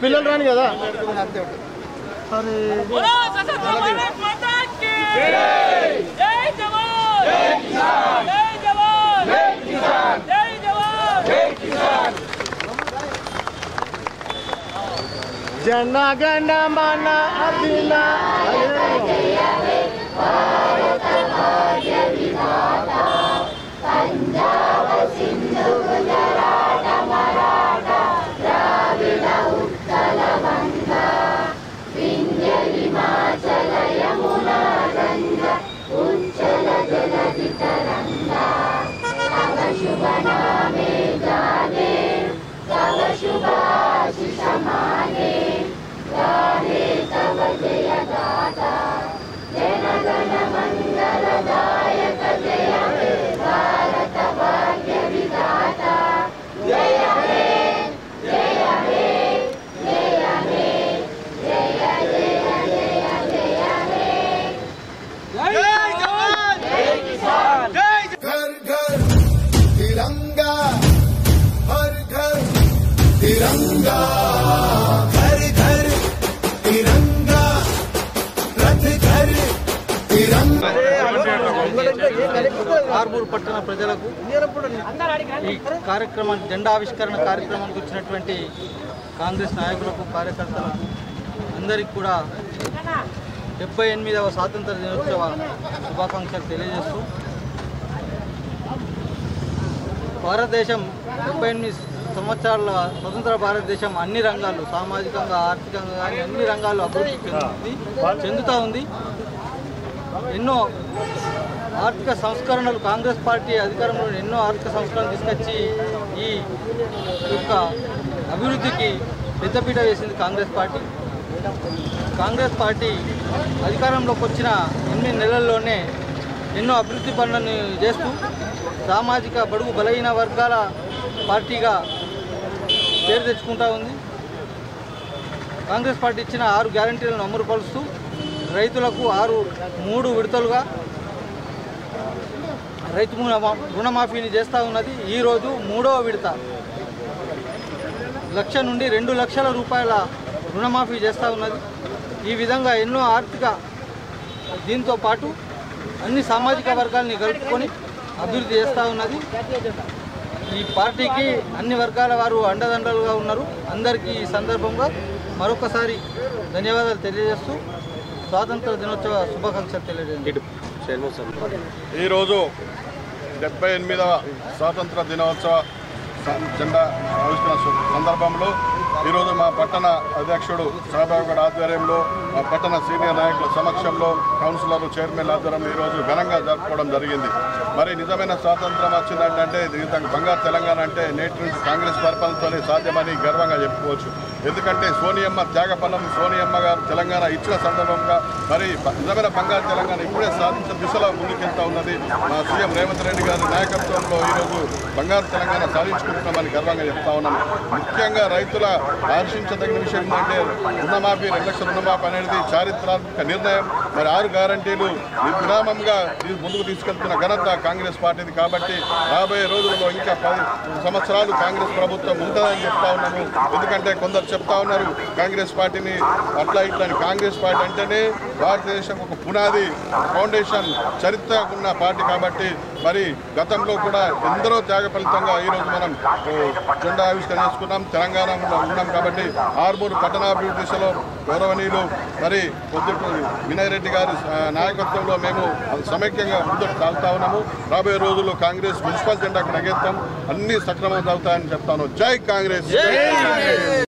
పిల్లలు రాని కదా జనగణ మన పంజాబ్ సింధు గుజరాత మరాఠా ద్రావిడ ఉత్కల వంగ వింధ్య హిమాచల యమునా గంగ ఉజ్జల జలధి తరంగా తవ శుభ నామే గానే తవ శుభాశిష మానే గానే తవ జయ గాథా జనగణ మంగళదాయక జయ హే भारत भाग्य विधाता जय हे जय हे जय हे जय जय जय जय हे जय जवान जय किसान जय घर घर तिरंगा हर घर तिरंगा घर घर तिरंगा रथ घर तिरंगा ఆర్మూర్ పట్టణ ప్రజలకు ఈ కార్యక్రమాన్ని జెండా ఆవిష్కరణ కార్యక్రమానికి వచ్చినటువంటి కాంగ్రెస్ నాయకులకు కార్యకర్తలకు అందరికీ కూడా 78వ స్వాతంత్ర దినోత్సవ శుభాకాంక్షలు తెలియజేస్తూ భారతదేశం 78 సంవత్సరాల స్వతంత్ర భారతదేశం అన్ని రంగాల్లో సామాజికంగా ఆర్థికంగా కానీ అన్ని రంగాల్లో అభివృద్ధి చెందుతూ ఉంది. ఎన్నో ఆర్థిక సంస్కరణలు కాంగ్రెస్ పార్టీ అధికారంలో ఎన్నో ఆర్థిక సంస్కరణలు తీసుకొచ్చి ఈ యొక్క అభివృద్ధికి పెద్దపీట వేసింది కాంగ్రెస్ పార్టీ. కాంగ్రెస్ పార్టీ అధికారంలోకి వచ్చిన 8 నెలల్లోనే ఎన్నో అభివృద్ధి పనులను చేస్తూ సామాజిక బడుగు బలహీన వర్గాల పార్టీగా పేరు తెచ్చుకుంటూ ఉంది. కాంగ్రెస్ పార్టీ ఇచ్చిన 6 గ్యారంటీలను అమలుపరుస్తూ రైతులకు 3 విడతలుగా రైతు రుణమాఫీని చేస్తూ ఉన్నది. ఈరోజు 3వ విడత 1,00,000 నుండి 2 లక్షల రూపాయల రుణమాఫీ చేస్తూ ఉన్నది. ఈ విధంగా ఎన్నో ఆర్థిక దీంతో పాటు అన్ని సామాజిక వర్గాలని కలుపుకొని అభివృద్ధి చేస్తూ ఉన్నది. ఈ పార్టీకి అన్ని వర్గాల వారు అండదండలుగా ఉన్నారు. అందరికీ ఈ సందర్భంగా మరొకసారి ధన్యవాదాలు తెలియజేస్తూ స్వాతంత్ర దినోత్సవ శుభాకాంక్షలు తెలియజేయండి. ఈరోజు 78వ స్వాతంత్ర దినోత్సవ జెండా ఆవిష్కరణ సందర్భంలో ఈరోజు మా పట్టణ అధ్యక్షుడు సాబాబు గారి ఆధ్వర్యంలో మా పట్టణ సీనియర్ నాయకుల సమక్షంలో కౌన్సిలర్లు చైర్మన్ ఆధ్వర్యంలో ఈరోజు ఘనంగా జరుపుకోవడం జరిగింది. మరి నిజమైన స్వాతంత్రం వచ్చిందంటే బంగారు తెలంగాణ అంటే నేటి నుంచి కాంగ్రెస్ పరిపాలనతోనే సాధ్యమని గర్వంగా చెప్పుకోవచ్చు. ఎందుకంటే సోనియమ్మ త్యాగఫలం సోనియమ్మ గారు తెలంగాణ ఇచ్చిన సందర్భంగా మరి నిజమైన బంగారు తెలంగాణ ఇప్పుడే సాధించిన దిశలో ముందుకెళ్తా ఉన్నది. మా సీఎం రేవంత్ రెడ్డి గారి నాయకత్వంలో ఈరోజు బంగారు తెలంగాణ సాధించుకుంటున్నామని గర్వంగా చెప్తా ఉన్నాను. ముఖ్యంగా రైతుల ఆశించదగిన విషయం ఏంటంటే రుణమాఫీ 2 లక్షల రుణమాఫీ అనేది చారిత్రాత్మక నిర్ణయం. మరి 6 గ్యారంటీలు నిర్విరామంగా ముందుకు తీసుకెళ్తున్న ఘనత కాంగ్రెస్ పార్టీది. కాబట్టి రాబోయే రోజుల్లో ఇంకా 10 సంవత్సరాలు కాంగ్రెస్ ప్రభుత్వం ఉంటుందని చెప్తా ఉన్నాము. ఎందుకంటే కొందరు చెప్తా ఉన్నారు కాంగ్రెస్ పార్టీని అట్లా ఇట్లా అని. కాంగ్రెస్ పార్టీ అంటేనే భారతదేశం ఒక పునాది ఫౌండేషన్ చరిత్ర ఉన్న పార్టీ. కాబట్టి మరి గతంలో కూడా ఎందరో త్యాగ ఫలితంగా ఈరోజు మనం జెండా ఆవిష్కరణ చేసుకున్నాం. తెలంగాణలో ఉన్నాం కాబట్టి ఆర్మూరు పట్టణాభివృద్ధి దిశలో గౌరవనీయులు మరి వినయ్ రెడ్డి గారి నాయకత్వంలో మేము సమైక్యంగా ముందుకు సాగుతా ఉన్నాము. రాబోయే రోజుల్లో కాంగ్రెస్ మున్సిపల్ జెండాకు నగెత్తాం. అన్ని సక్రమంగా సాగుతాయని చెప్తాను. జై కాంగ్రెస్.